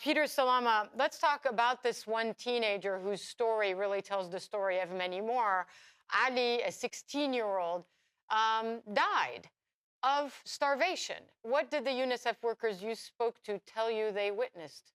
Peter Salama, let's talk about this one teenager whose story really tells the story of many more. Ali, a 16-year-old, died of starvation. What did the UNICEF workers you spoke to tell you they witnessed?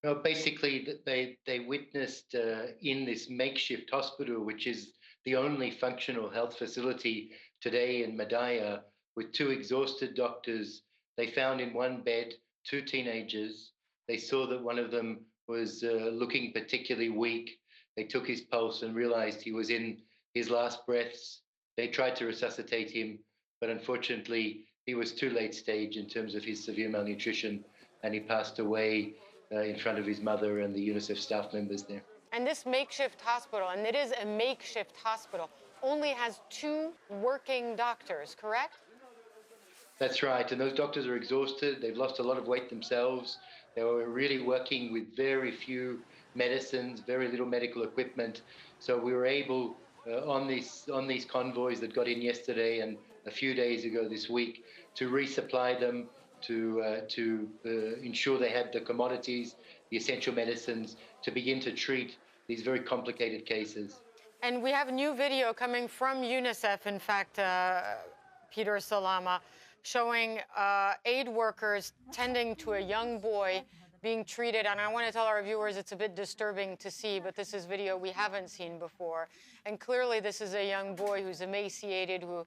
Well, basically, they witnessed in this makeshift hospital, which is the only functional health facility today in Madaya, with two exhausted doctors. They found in one bed two teenagers. They saw that one of them was looking particularly weak. They took his pulse and realized he was in his last breaths. They tried to resuscitate him, but unfortunately, he was too late stage in terms of his severe malnutrition, and he passed away in front of his mother and the UNICEF staff members there. And this makeshift hospital, and it is a makeshift hospital, only has two working doctors, correct? That's right, and those doctors are exhausted. They've lost a lot of weight themselves. They were really working with very few medicines, very little medical equipment. So we were able, on these convoys that got in yesterday and a few days ago this week, to resupply them, to ensure they had the commodities, the essential medicines, to begin to treat these very complicated cases. And we have a new video coming from UNICEF, in fact, Peter Salama, showing aid workers tending to a young boy being treated. And I want to tell our viewers it's a bit disturbing to see, but this is video we haven't seen before. And clearly this is a young boy who's emaciated, who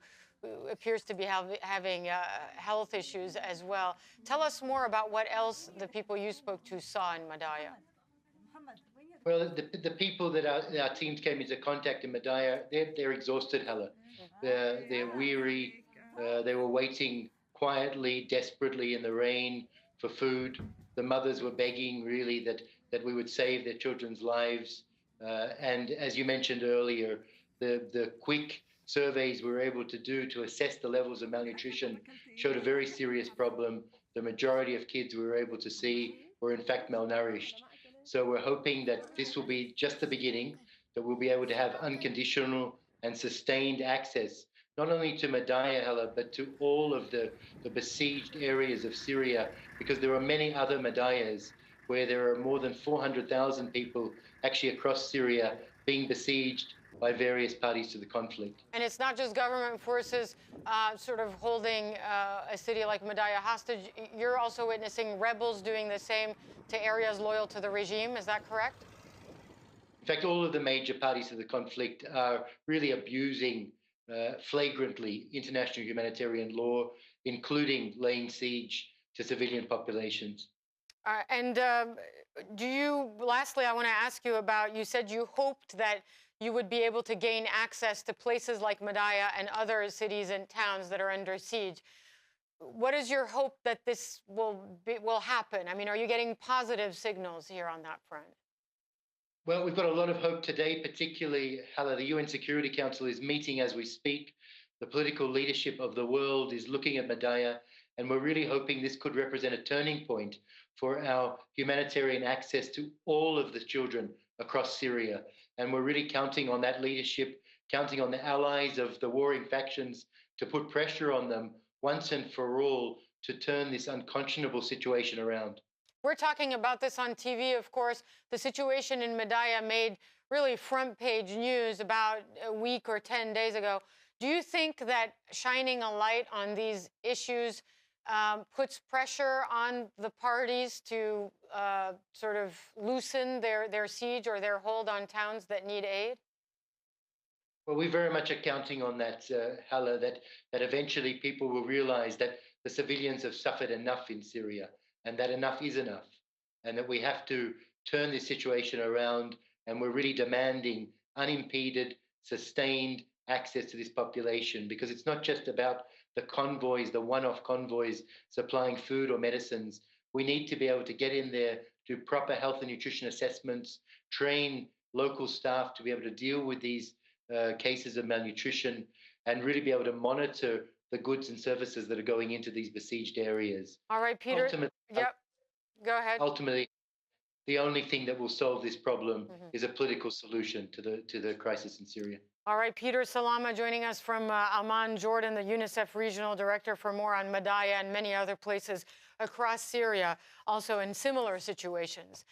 appears to be having health issues as well. Tell us more about what else the people you spoke to saw in Madaya. Well, the people that our teams came into contact in Madaya, they're exhausted, Hala. They're weary. They were waiting quietly, desperately in the rain for food. The mothers were begging, really, that we would save their children's lives. And as you mentioned earlier, the quick surveys we were able to do to assess the levels of malnutrition showed a very serious problem. The majority of kids we were able to see were in fact malnourished. So we're hoping that this will be just the beginning, that we'll be able to have unconditional and sustained access, not only to Madaya, Hala, but to all of the besieged areas of Syria, because there are many other Madayas where there are more than 400,000 people actually across Syria being besieged by various parties to the conflict. And it's not just government forces sort of holding a city like Madaya hostage. You're also witnessing rebels doing the same to areas loyal to the regime. Is that correct? In fact, all of the major parties to the conflict are really abusing flagrantly international humanitarian law, including laying siege to civilian populations. Lastly, I want to ask you about, you said you hoped that you would be able to gain access to places like Madaya and other cities and towns that are under siege. What is your hope that this will happen? I mean, are you getting positive signals here on that front? Well, we've got a lot of hope today, particularly, Hala, the UN Security Council is meeting as we speak. The political leadership of the world is looking at Madaya, and we're really hoping this could represent a turning point for our humanitarian access to all of the children across Syria. And we're really counting on that leadership, counting on the allies of the warring factions to put pressure on them once and for all to turn this unconscionable situation around. We're talking about this on TV, of course. The situation in Madaya made really front page news about a week or 10 days ago. Do you think that shining a light on these issues puts pressure on the parties to sort of loosen their siege or their hold on towns that need aid? Well, we very much are counting on that, Hala, that eventually people will realize that the civilians have suffered enough in Syria, and that enough is enough, and that we have to turn this situation around, and we're really demanding unimpeded, sustained access to this population, because it's not just about the convoys, the one-off convoys supplying food or medicines. We need to be able to get in there, do proper health and nutrition assessments, train local staff to be able to deal with these cases of malnutrition, and really be able to monitor the goods and services that are going into these besieged areas. All right, Peter. Yep. Go ahead. Ultimately, the only thing that will solve this problem is a political solution to the crisis in Syria. All right, Peter Salama joining us from Amman, Jordan, the UNICEF Regional Director, for more on Madaya and many other places across Syria, also in similar situations.